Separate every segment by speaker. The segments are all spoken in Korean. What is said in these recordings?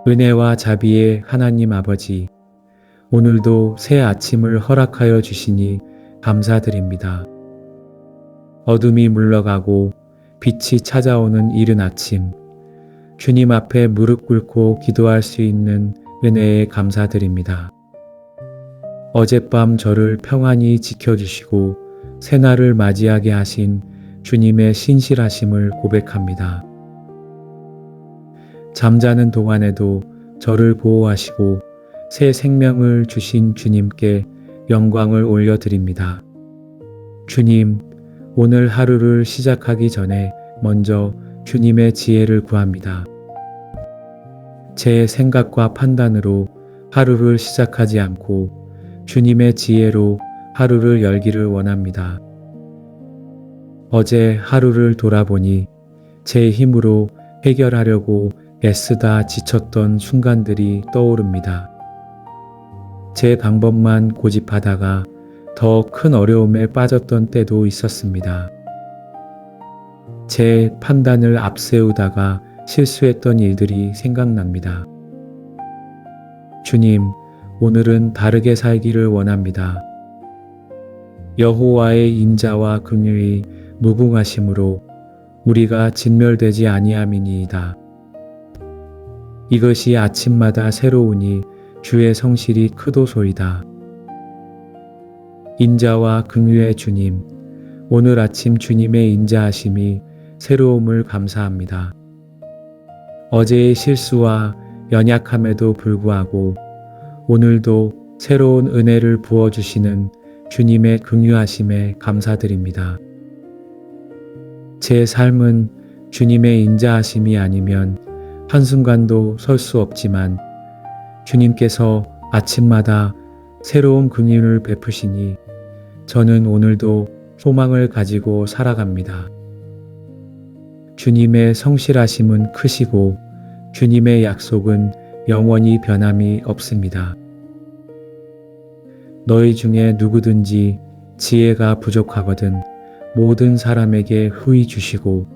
Speaker 1: 은혜와 자비의 하나님 아버지, 오늘도 새 아침을 허락하여 주시니 감사드립니다. 어둠이 물러가고 빛이 찾아오는 이른 아침, 주님 앞에 무릎 꿇고 기도할 수 있는 은혜에 감사드립니다. 어젯밤 저를 평안히 지켜주시고 새날을 맞이하게 하신 주님의 신실하심을 고백합니다. 잠자는 동안에도 저를 보호하시고 새 생명을 주신 주님께 영광을 올려드립니다. 주님, 오늘 하루를 시작하기 전에 먼저 주님의 지혜를 구합니다. 제 생각과 판단으로 하루를 시작하지 않고 주님의 지혜로 하루를 열기를 원합니다. 어제 하루를 돌아보니 제 힘으로 해결하려고 애쓰다 지쳤던 순간들이 떠오릅니다. 제 방법만 고집하다가 더 큰 어려움에 빠졌던 때도 있었습니다. 제 판단을 앞세우다가 실수했던 일들이 생각납니다. 주님, 오늘은 다르게 살기를 원합니다. 여호와의 인자와 긍휼이 무궁하심으로 우리가 진멸되지 아니함이니이다. 이것이 아침마다 새로우니 주의 성실이 크도소이다. 인자와 긍휼의 주님, 오늘 아침 주님의 인자하심이 새로움을 감사합니다. 어제의 실수와 연약함에도 불구하고 오늘도 새로운 은혜를 부어주시는 주님의 긍휼하심에 감사드립니다. 제 삶은 주님의 인자하심이 아니면 한순간도 설 수 없지만 주님께서 아침마다 새로운 긍휼을 베푸시니 저는 오늘도 소망을 가지고 살아갑니다. 주님의 성실하심은 크시고 주님의 약속은 영원히 변함이 없습니다. 너희 중에 누구든지 지혜가 부족하거든 모든 사람에게 후히 주시고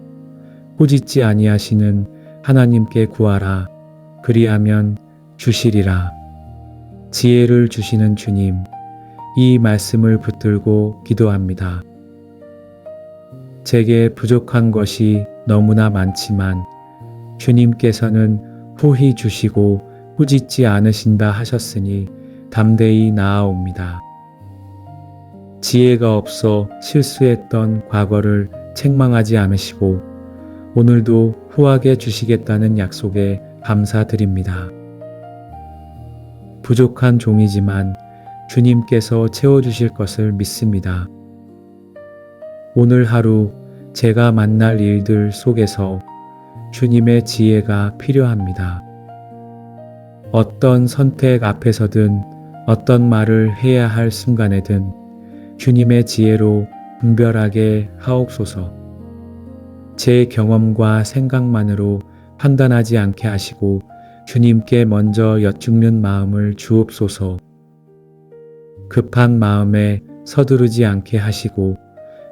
Speaker 1: 꾸짖지 아니하시는 하나님께 구하라. 그리하면 주시리라. 지혜를 주시는 주님, 이 말씀을 붙들고 기도합니다. 제게 부족한 것이 너무나 많지만 주님께서는 후히 주시고 꾸짖지 않으신다 하셨으니 담대히 나아옵니다. 지혜가 없어 실수했던 과거를 책망하지 않으시고 오늘도 후하게 주시겠다는 약속에 감사드립니다. 부족한 종이지만 주님께서 채워주실 것을 믿습니다. 오늘 하루 제가 만날 일들 속에서 주님의 지혜가 필요합니다. 어떤 선택 앞에서든 어떤 말을 해야 할 순간에든 주님의 지혜로 분별하게 하옵소서. 제 경험과 생각만으로 판단하지 않게 하시고 주님께 먼저 여쭙는 마음을 주옵소서. 급한 마음에 서두르지 않게 하시고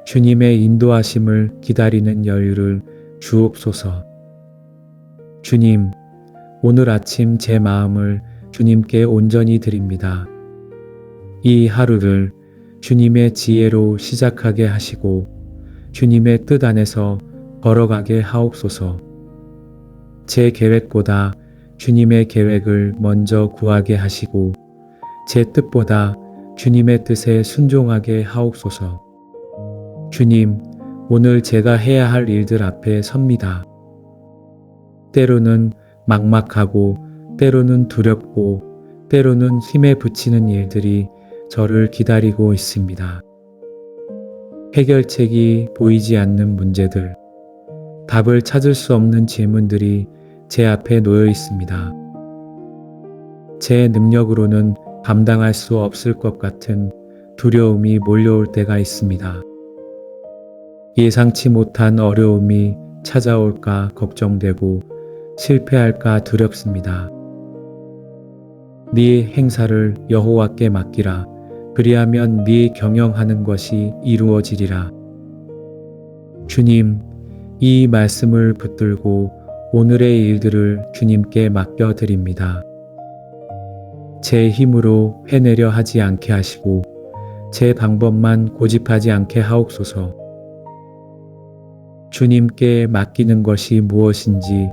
Speaker 1: 주님의 인도하심을 기다리는 여유를 주옵소서. 주님, 오늘 아침 제 마음을 주님께 온전히 드립니다. 이 하루를 주님의 지혜로 시작하게 하시고 주님의 뜻 안에서 걸어가게 하옵소서. 제 계획보다 주님의 계획을 먼저 구하게 하시고 제 뜻보다 주님의 뜻에 순종하게 하옵소서. 주님, 오늘 제가 해야 할 일들 앞에 섭니다. 때로는 막막하고 때로는 두렵고 때로는 힘에 부치는 일들이 저를 기다리고 있습니다. 해결책이 보이지 않는 문제들, 답을 찾을 수 없는 질문들이 제 앞에 놓여 있습니다. 제 능력으로는 감당할 수 없을 것 같은 두려움이 몰려올 때가 있습니다. 예상치 못한 어려움이 찾아올까 걱정되고 실패할까 두렵습니다. 네 행사를 여호와께 맡기라. 그리하면 네 경영하는 것이 이루어지리라. 주님, 이 말씀을 붙들고 오늘의 일들을 주님께 맡겨드립니다. 제 힘으로 해내려 하지 않게 하시고 제 방법만 고집하지 않게 하옵소서. 주님께 맡기는 것이 무엇인지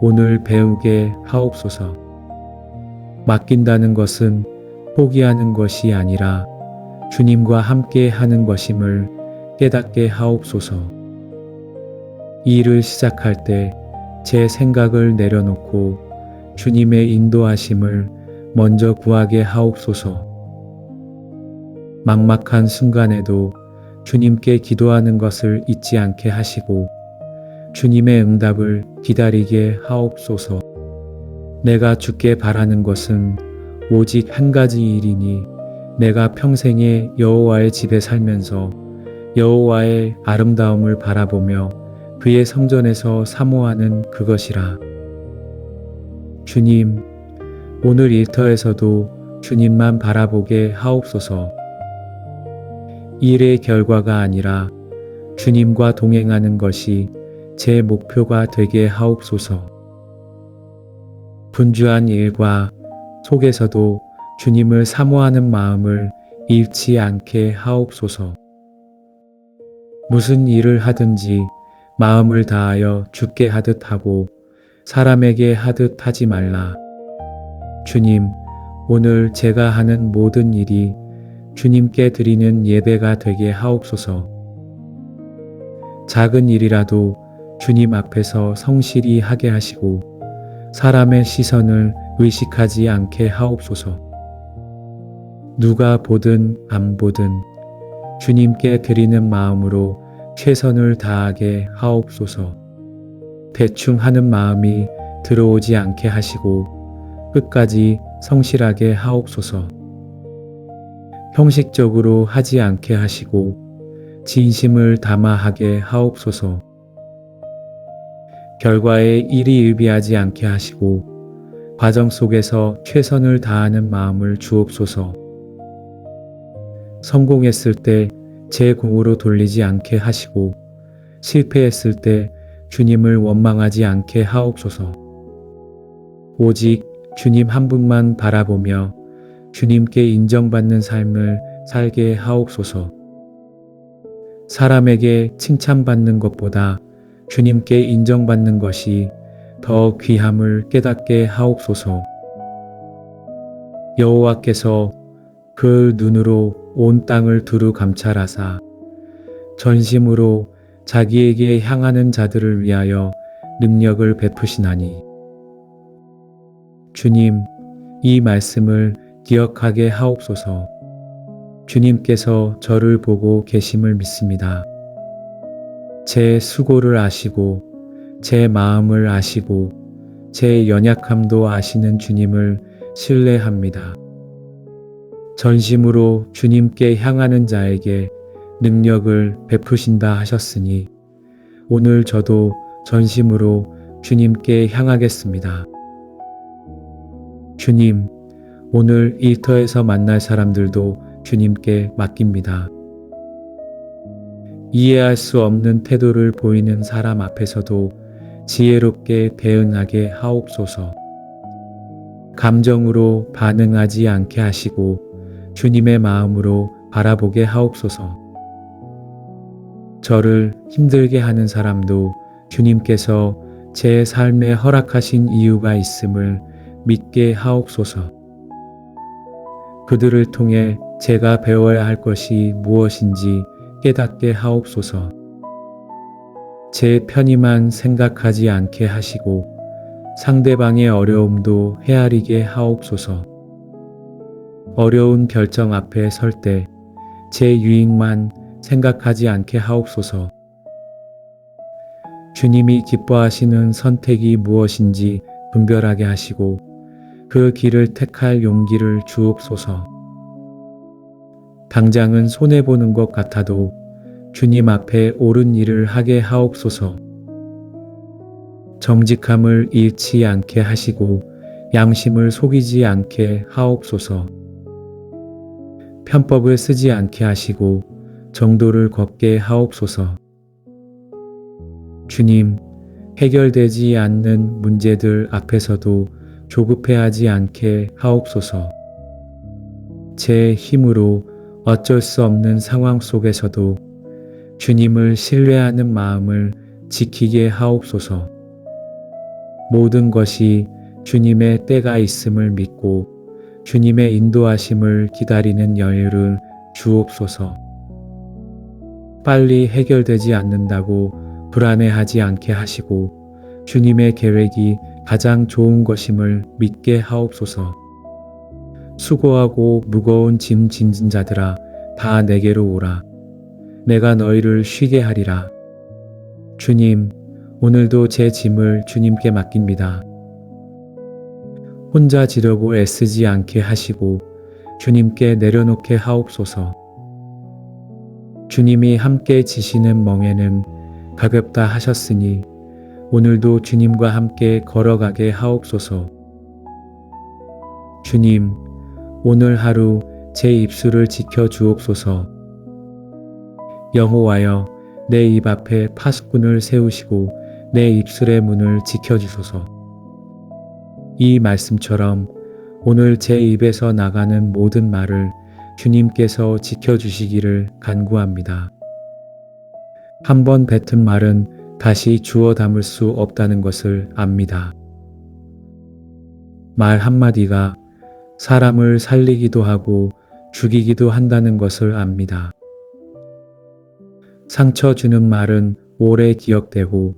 Speaker 1: 오늘 배우게 하옵소서. 맡긴다는 것은 포기하는 것이 아니라 주님과 함께 하는 것임을 깨닫게 하옵소서. 일을 시작할 때 제 생각을 내려놓고 주님의 인도하심을 먼저 구하게 하옵소서. 막막한 순간에도 주님께 기도하는 것을 잊지 않게 하시고 주님의 응답을 기다리게 하옵소서. 내가 주께 바라는 것은 오직 한 가지 일이니 내가 평생에 여호와의 집에 살면서 여호와의 아름다움을 바라보며 그의 성전에서 사모하는 그것이라. 주님, 오늘 일터에서도 주님만 바라보게 하옵소서. 일의 결과가 아니라 주님과 동행하는 것이 제 목표가 되게 하옵소서. 분주한 일과 속에서도 주님을 사모하는 마음을 잃지 않게 하옵소서. 무슨 일을 하든지 마음을 다하여 주께 하듯 하고 사람에게 하듯 하지 말라. 주님, 오늘 제가 하는 모든 일이 주님께 드리는 예배가 되게 하옵소서. 작은 일이라도 주님 앞에서 성실히 하게 하시고 사람의 시선을 의식하지 않게 하옵소서. 누가 보든 안 보든 주님께 드리는 마음으로 최선을 다하게 하옵소서. 대충 하는 마음이 들어오지 않게 하시고 끝까지 성실하게 하옵소서. 형식적으로 하지 않게 하시고 진심을 담아 하게 하옵소서. 결과에 일희일비하지 않게 하시고 과정 속에서 최선을 다하는 마음을 주옵소서. 성공했을 때 제 공으로 돌리지 않게 하시고 실패했을 때 주님을 원망하지 않게 하옵소서. 오직 주님 한 분만 바라보며 주님께 인정받는 삶을 살게 하옵소서. 사람에게 칭찬받는 것보다 주님께 인정받는 것이 더 귀함을 깨닫게 하옵소서. 여호와께서 그 눈으로 온 땅을 두루 감찰하사 전심으로 자기에게 향하는 자들을 위하여 능력을 베푸시나니. 주님, 이 말씀을 기억하게 하옵소서. 주님께서 저를 보고 계심을 믿습니다. 제 수고를 아시고 제 마음을 아시고 제 연약함도 아시는 주님을 신뢰합니다. 전심으로 주님께 향하는 자에게 능력을 베푸신다 하셨으니 오늘 저도 전심으로 주님께 향하겠습니다. 주님, 오늘 일터에서 만날 사람들도 주님께 맡깁니다. 이해할 수 없는 태도를 보이는 사람 앞에서도 지혜롭게 대응하게 하옵소서. 감정으로 반응하지 않게 하시고 주님의 마음으로 바라보게 하옵소서. 저를 힘들게 하는 사람도 주님께서 제 삶에 허락하신 이유가 있음을 믿게 하옵소서. 그들을 통해 제가 배워야 할 것이 무엇인지 깨닫게 하옵소서. 제 편의만 생각하지 않게 하시고 상대방의 어려움도 헤아리게 하옵소서. 어려운 결정 앞에 설 때 제 유익만 생각하지 않게 하옵소서. 주님이 기뻐하시는 선택이 무엇인지 분별하게 하시고 그 길을 택할 용기를 주옵소서. 당장은 손해보는 것 같아도 주님 앞에 옳은 일을 하게 하옵소서. 정직함을 잃지 않게 하시고 양심을 속이지 않게 하옵소서. 편법을 쓰지 않게 하시고 정도를 걷게 하옵소서. 주님, 해결되지 않는 문제들 앞에서도 조급해하지 않게 하옵소서. 제 힘으로 어쩔 수 없는 상황 속에서도 주님을 신뢰하는 마음을 지키게 하옵소서. 모든 것이 주님의 때가 있음을 믿고 주님의 인도하심을 기다리는 여유를 주옵소서. 빨리 해결되지 않는다고 불안해하지 않게 하시고 주님의 계획이 가장 좋은 것임을 믿게 하옵소서. 수고하고 무거운 짐 짓는 자들아 다 내게로 오라. 내가 너희를 쉬게 하리라. 주님, 오늘도 제 짐을 주님께 맡깁니다. 혼자 지려고 애쓰지 않게 하시고 주님께 내려놓게 하옵소서. 주님이 함께 지시는 멍에는 가볍다 하셨으니 오늘도 주님과 함께 걸어가게 하옵소서. 주님, 오늘 하루 제 입술을 지켜 주옵소서. 여호와여, 내 입 앞에 파수꾼을 세우시고 내 입술의 문을 지켜주소서. 이 말씀처럼 오늘 제 입에서 나가는 모든 말을 주님께서 지켜주시기를 간구합니다. 한번 뱉은 말은 다시 주워 담을 수 없다는 것을 압니다. 말 한마디가 사람을 살리기도 하고 죽이기도 한다는 것을 압니다. 상처 주는 말은 오래 기억되고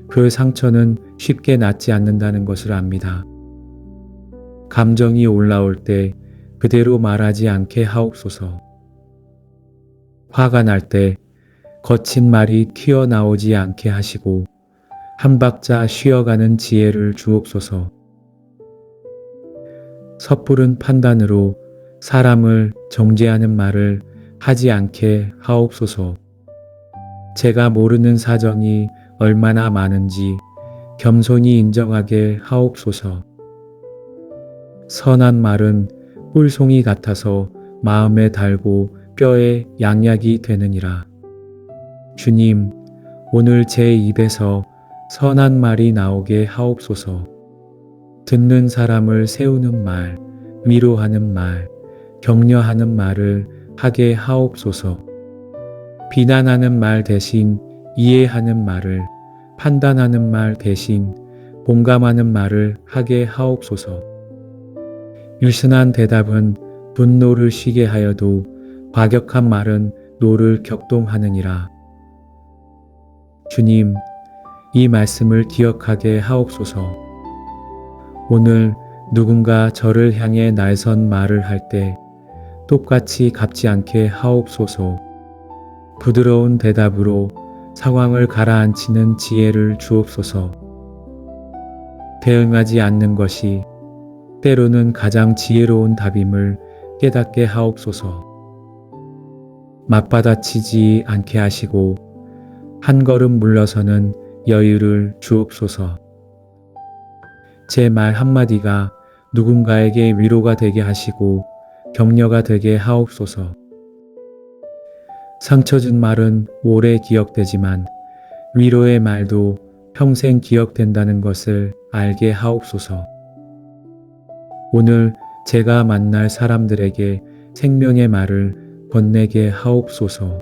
Speaker 1: 그 상처는 쉽게 낫지 않는다는 것을 압니다. 감정이 올라올 때 그대로 말하지 않게 하옵소서. 화가 날 때 거친 말이 튀어나오지 않게 하시고 한 박자 쉬어가는 지혜를 주옵소서. 섣부른 판단으로 사람을 정죄하는 말을 하지 않게 하옵소서. 제가 모르는 사정이 얼마나 많은지 겸손히 인정하게 하옵소서. 선한 말은 꿀송이 같아서 마음에 달고 뼈에 양약이 되느니라. 주님, 오늘 제 입에서 선한 말이 나오게 하옵소서. 듣는 사람을 세우는 말, 위로하는 말, 격려하는 말을 하게 하옵소서. 비난하는 말 대신 이해하는 말을, 판단하는 말 대신 공감하는 말을 하게 하옵소서. 유순한 대답은 분노를 쉬게 하여도 과격한 말은 노를 격동하느니라. 주님, 이 말씀을 기억하게 하옵소서. 오늘 누군가 저를 향해 날선 말을 할 때 똑같이 갚지 않게 하옵소서. 부드러운 대답으로 상황을 가라앉히는 지혜를 주옵소서. 대응하지 않는 것이 때로는 가장 지혜로운 답임을 깨닫게 하옵소서. 맞받아치지 않게 하시고 한 걸음 물러서는 여유를 주옵소서. 제 말 한마디가 누군가에게 위로가 되게 하시고 격려가 되게 하옵소서. 상처 준 말은 오래 기억되지만 위로의 말도 평생 기억된다는 것을 알게 하옵소서. 오늘 제가 만날 사람들에게 생명의 말을 건네게 하옵소서.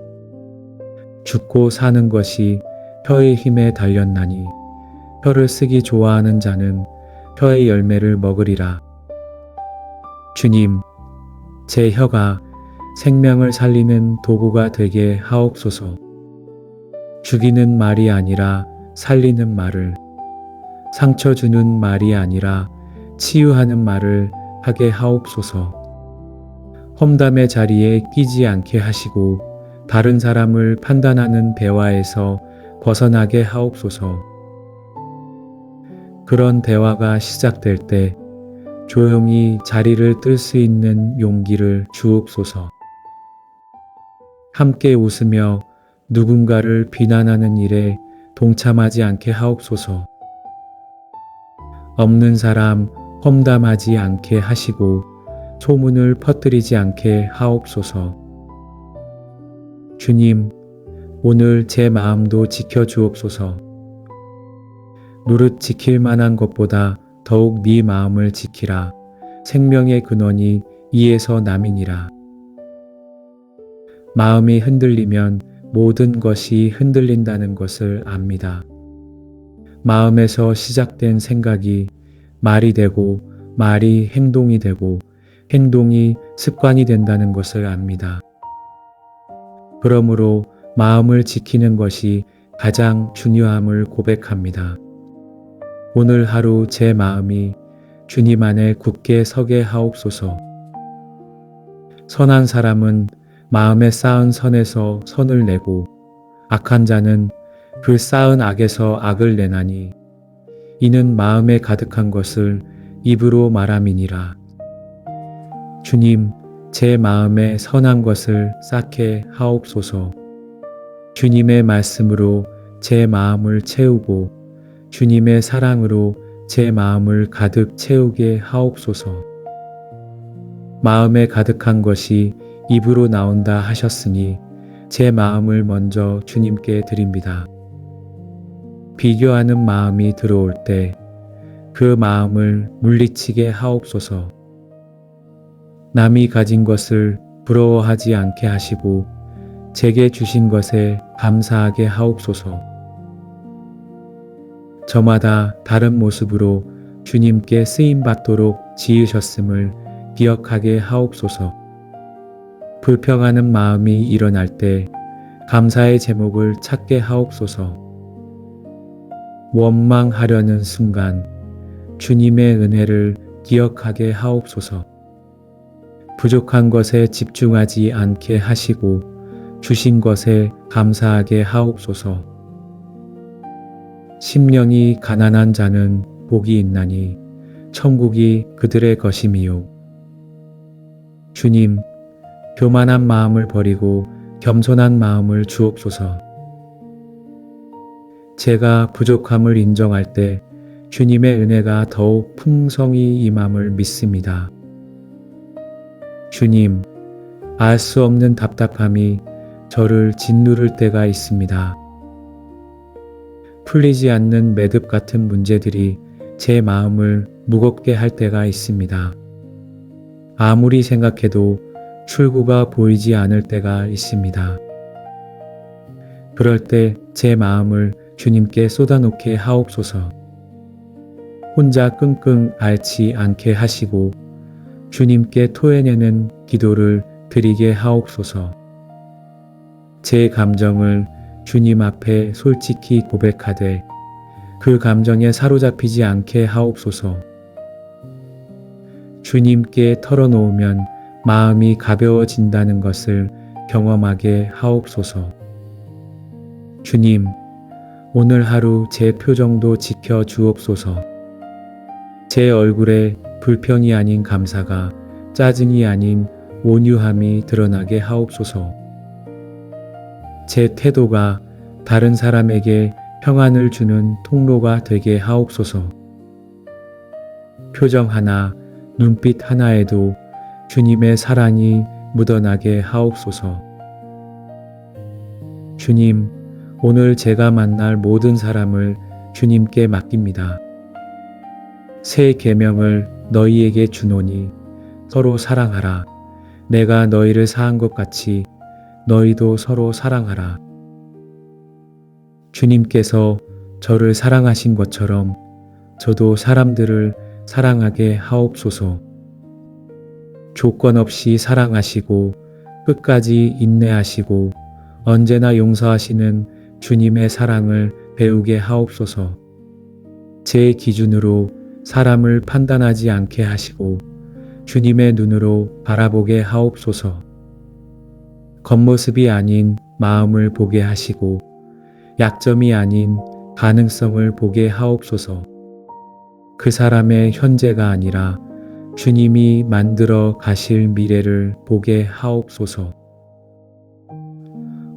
Speaker 1: 죽고 사는 것이 혀의 힘에 달렸나니 혀를 쓰기 좋아하는 자는 혀의 열매를 먹으리라. 주님, 제 혀가 생명을 살리는 도구가 되게 하옵소서. 죽이는 말이 아니라 살리는 말을, 상처 주는 말이 아니라 치유하는 말을 하게 하옵소서. 험담의 자리에 끼지 않게 하시고 다른 사람을 판단하는 대화에서 벗어나게 하옵소서. 그런 대화가 시작될 때 조용히 자리를 뜰 수 있는 용기를 주옵소서. 함께 웃으며 누군가를 비난하는 일에 동참하지 않게 하옵소서. 없는 사람 험담하지 않게 하시고 소문을 퍼뜨리지 않게 하옵소서. 주님, 오늘 제 마음도 지켜 주옵소서. 노릇 지킬 만한 것보다 더욱 네 마음을 지키라. 생명의 근원이 이에서 남이니라. 마음이 흔들리면 모든 것이 흔들린다는 것을 압니다. 마음에서 시작된 생각이 말이 되고 말이 행동이 되고 행동이 습관이 된다는 것을 압니다. 그러므로 마음을 지키는 것이 가장 중요함을 고백합니다. 오늘 하루 제 마음이 주님 안에 굳게 서게 하옵소서. 선한 사람은 마음에 쌓은 선에서 선을 내고 악한 자는 그 쌓은 악에서 악을 내나니 이는 마음에 가득한 것을 입으로 말함이니라. 주님, 제 마음에 선한 것을 쌓게 하옵소서. 주님의 말씀으로 제 마음을 채우고 주님의 사랑으로 제 마음을 가득 채우게 하옵소서. 마음에 가득한 것이 입으로 나온다 하셨으니 제 마음을 먼저 주님께 드립니다. 비교하는 마음이 들어올 때 그 마음을 물리치게 하옵소서. 남이 가진 것을 부러워하지 않게 하시고 제게 주신 것에 감사하게 하옵소서. 저마다 다른 모습으로 주님께 쓰임받도록 지으셨음을 기억하게 하옵소서. 불평하는 마음이 일어날 때 감사의 제목을 찾게 하옵소서. 원망하려는 순간 주님의 은혜를 기억하게 하옵소서. 부족한 것에 집중하지 않게 하시고 주신 것에 감사하게 하옵소서. 심령이 가난한 자는 복이 있나니 천국이 그들의 것임이요. 주님, 교만한 마음을 버리고 겸손한 마음을 주옵소서. 제가 부족함을 인정할 때 주님의 은혜가 더욱 풍성히 임함을 믿습니다. 주님, 알 수 없는 답답함이 저를 짓누를 때가 있습니다. 풀리지 않는 매듭 같은 문제들이 제 마음을 무겁게 할 때가 있습니다. 아무리 생각해도 출구가 보이지 않을 때가 있습니다. 그럴 때 제 마음을 주님께 쏟아놓게 하옵소서. 혼자 끙끙 앓지 않게 하시고 주님께 토해내는 기도를 드리게 하옵소서. 제 감정을 주님 앞에 솔직히 고백하되 그 감정에 사로잡히지 않게 하옵소서. 주님께 털어놓으면 마음이 가벼워진다는 것을 경험하게 하옵소서. 주님, 오늘 하루 제 표정도 지켜 주옵소서. 제 얼굴에 불평이 아닌 감사가, 짜증이 아닌 온유함이 드러나게 하옵소서. 제 태도가 다른 사람에게 평안을 주는 통로가 되게 하옵소서. 표정 하나, 눈빛 하나에도 주님의 사랑이 묻어나게 하옵소서. 주님, 오늘 제가 만날 모든 사람을 주님께 맡깁니다. 새 계명을 너희에게 주노니 서로 사랑하라. 내가 너희를 사한 것 같이 너희도 서로 사랑하라. 주님께서 저를 사랑하신 것처럼 저도 사람들을 사랑하게 하옵소서. 조건 없이 사랑하시고 끝까지 인내하시고 언제나 용서하시는 주님의 사랑을 배우게 하옵소서. 제 기준으로 사람을 판단하지 않게 하시고 주님의 눈으로 바라보게 하옵소서. 겉모습이 아닌 마음을 보게 하시고 약점이 아닌 가능성을 보게 하옵소서. 그 사람의 현재가 아니라 주님이 만들어 가실 미래를 보게 하옵소서.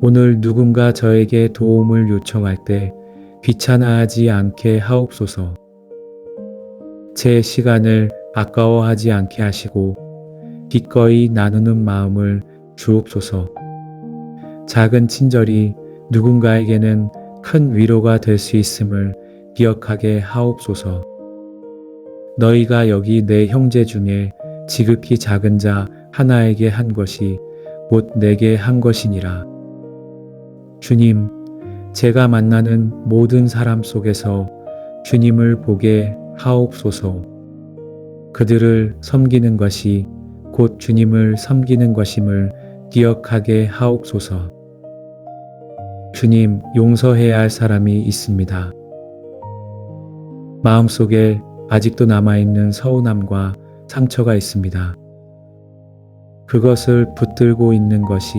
Speaker 1: 오늘 누군가 저에게 도움을 요청할 때 귀찮아하지 않게 하옵소서. 제 시간을 아까워하지 않게 하시고 기꺼이 나누는 마음을 주옵소서. 작은 친절이 누군가에게는 큰 위로가 될 수 있음을 기억하게 하옵소서. 너희가 여기 내 형제 중에 지극히 작은 자 하나에게 한 것이 곧 내게 한 것이니라. 주님, 제가 만나는 모든 사람 속에서 주님을 보게 하옵소서. 그들을 섬기는 것이 곧 주님을 섬기는 것임을 기억하게 하옵소서. 주님, 용서해야 할 사람이 있습니다. 마음속에 아직도 남아있는 서운함과 상처가 있습니다. 그것을 붙들고 있는 것이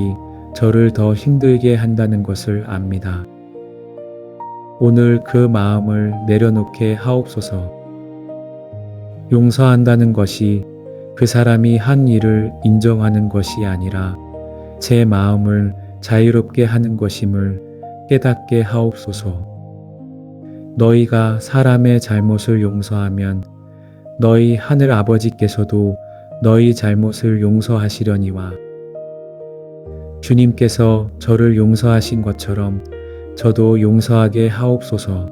Speaker 1: 저를 더 힘들게 한다는 것을 압니다. 오늘 그 마음을 내려놓게 하옵소서. 용서한다는 것이 그 사람이 한 일을 인정하는 것이 아니라 제 마음을 자유롭게 하는 것임을 깨닫게 하옵소서. 너희가 사람의 잘못을 용서하면 너희 하늘 아버지께서도 너희 잘못을 용서하시려니와 주님께서 저를 용서하신 것처럼 저도 용서하게 하옵소서.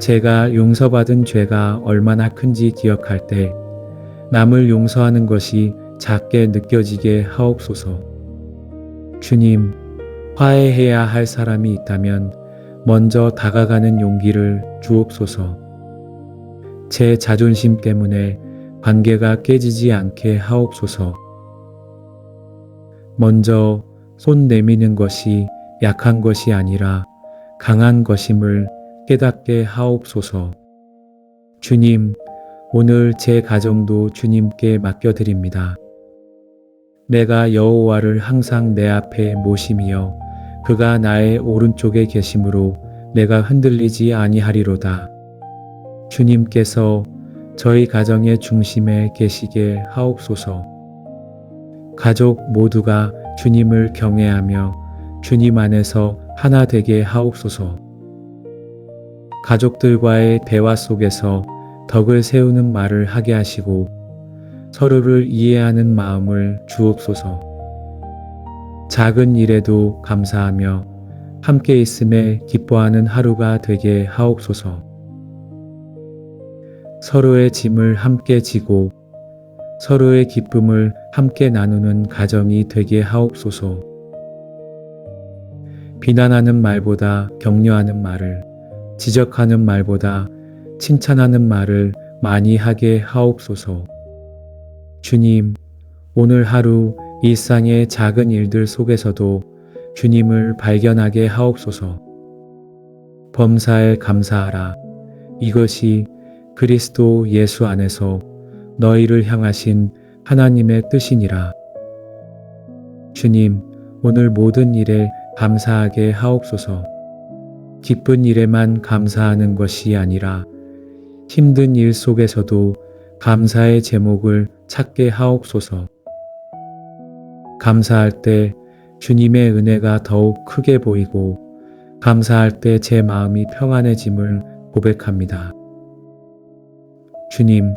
Speaker 1: 제가 용서받은 죄가 얼마나 큰지 기억할 때 남을 용서하는 것이 작게 느껴지게 하옵소서. 주님, 화해해야 할 사람이 있다면 먼저 다가가는 용기를 주옵소서. 제 자존심 때문에 관계가 깨지지 않게 하옵소서. 먼저 손 내미는 것이 약한 것이 아니라 강한 것임을 깨닫게 하옵소서. 주님, 오늘 제 가정도 주님께 맡겨드립니다. 내가 여호와를 항상 내 앞에 모심이여 그가 나의 오른쪽에 계심으로 내가 흔들리지 아니하리로다. 주님께서 저희 가정의 중심에 계시게 하옵소서. 가족 모두가 주님을 경외하며 주님 안에서 하나 되게 하옵소서. 가족들과의 대화 속에서 덕을 세우는 말을 하게 하시고 서로를 이해하는 마음을 주옵소서. 작은 일에도 감사하며 함께 있음에 기뻐하는 하루가 되게 하옵소서. 서로의 짐을 함께 지고 서로의 기쁨을 함께 나누는 가정이 되게 하옵소서. 비난하는 말보다 격려하는 말을, 지적하는 말보다 칭찬하는 말을 많이 하게 하옵소서. 주님, 오늘 하루 일상의 작은 일들 속에서도 주님을 발견하게 하옵소서. 범사에 감사하라. 이것이 그리스도 예수 안에서 너희를 향하신 하나님의 뜻이니라. 주님, 오늘 모든 일에 감사하게 하옵소서. 기쁜 일에만 감사하는 것이 아니라 힘든 일 속에서도 감사의 제목을 찾게 하옵소서. 감사할 때 주님의 은혜가 더욱 크게 보이고 감사할 때 제 마음이 평안해짐을 고백합니다. 주님,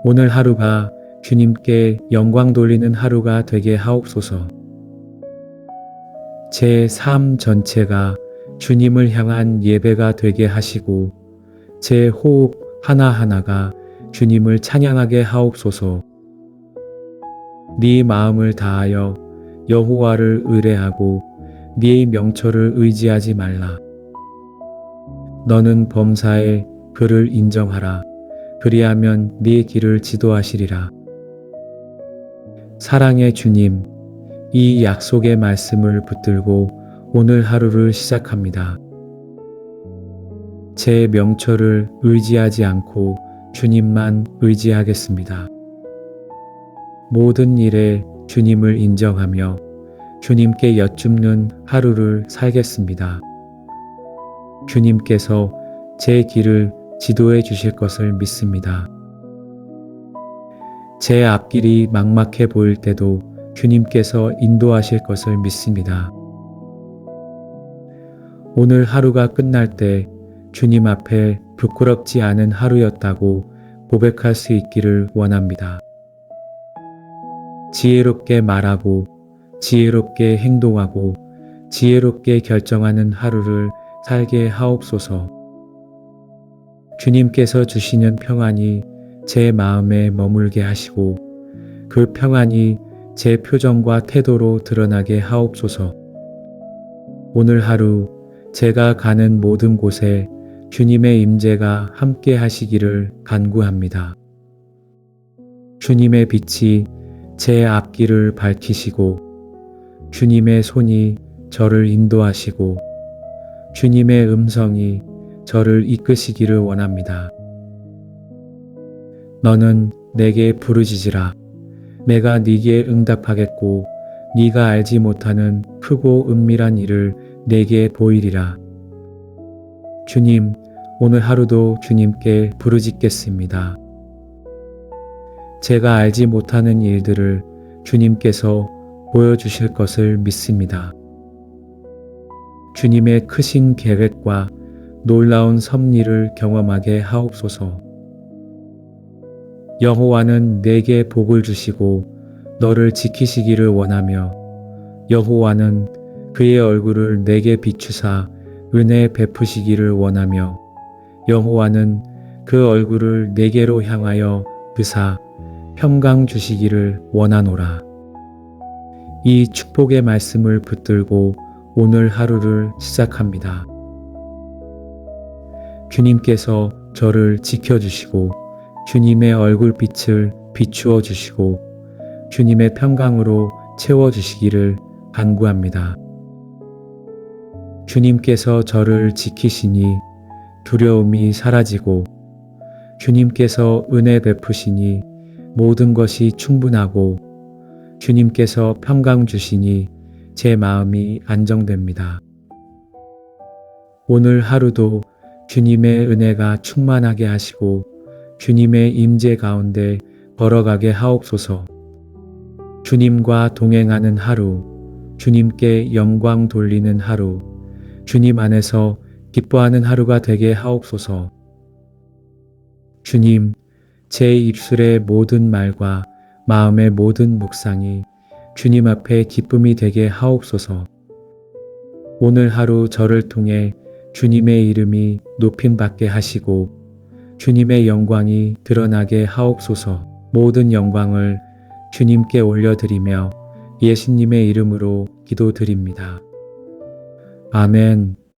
Speaker 1: 오늘 하루가 주님께 영광 돌리는 하루가 되게 하옵소서. 제 삶 전체가 주님을 향한 예배가 되게 하시고 제 호흡 하나하나가 주님을 찬양하게 하옵소서. 네 마음을 다하여 여호와를 의뢰하고 네 명철을 의지하지 말라. 너는 범사에 그를 인정하라. 그리하면 네 길을 지도하시리라. 사랑의 주님, 이 약속의 말씀을 붙들고 오늘 하루를 시작합니다. 제 명철을 의지하지 않고 주님만 의지하겠습니다. 모든 일에 주님을 인정하며 주님께 여쭙는 하루를 살겠습니다. 주님께서 제 길을 지도해 주실 것을 믿습니다. 제 앞길이 막막해 보일 때도 주님께서 인도하실 것을 믿습니다. 오늘 하루가 끝날 때 주님 앞에 부끄럽지 않은 하루였다고 고백할 수 있기를 원합니다. 지혜롭게 말하고 지혜롭게 행동하고 지혜롭게 결정하는 하루를 살게 하옵소서. 주님께서 주시는 평안이 제 마음에 머물게 하시고 그 평안이 제 표정과 태도로 드러나게 하옵소서. 오늘 하루 제가 가는 모든 곳에 주님의 임재가 함께 하시기를 간구합니다. 주님의 빛이 제 앞길을 밝히시고 주님의 손이 저를 인도하시고 주님의 음성이 저를 이끄시기를 원합니다. 너는 내게 부르짖으라. 내가 네게 응답하겠고 네가 알지 못하는 크고 은밀한 일을 내게 보이리라. 주님, 오늘 하루도 주님께 부르짖겠습니다. 제가 알지 못하는 일들을 주님께서 보여주실 것을 믿습니다. 주님의 크신 계획과 놀라운 섭리를 경험하게 하옵소서. 여호와는 내게 복을 주시고 너를 지키시기를 원하며 여호와는 그의 얼굴을 내게 비추사 은혜 베푸시기를 원하며 여호와는 그 얼굴을 내게로 향하여 드사 평강 주시기를 원하노라. 이 축복의 말씀을 붙들고 오늘 하루를 시작합니다. 주님께서 저를 지켜주시고 주님의 얼굴빛을 비추어 주시고 주님의 평강으로 채워주시기를 간구합니다. 주님께서 저를 지키시니 두려움이 사라지고 주님께서 은혜 베푸시니 모든 것이 충분하고 주님께서 평강 주시니 제 마음이 안정됩니다. 오늘 하루도 주님의 은혜가 충만하게 하시고 주님의 임재 가운데 걸어가게 하옵소서. 주님과 동행하는 하루, 주님께 영광 돌리는 하루, 주님 안에서 기뻐하는 하루가 되게 하옵소서. 주님, 제 입술의 모든 말과 마음의 모든 묵상이 주님 앞에 기쁨이 되게 하옵소서. 오늘 하루 저를 통해 주님의 이름이 높임받게 하시고 주님의 영광이 드러나게 하옵소서. 모든 영광을 주님께 올려드리며 예수님의 이름으로 기도드립니다. 아멘.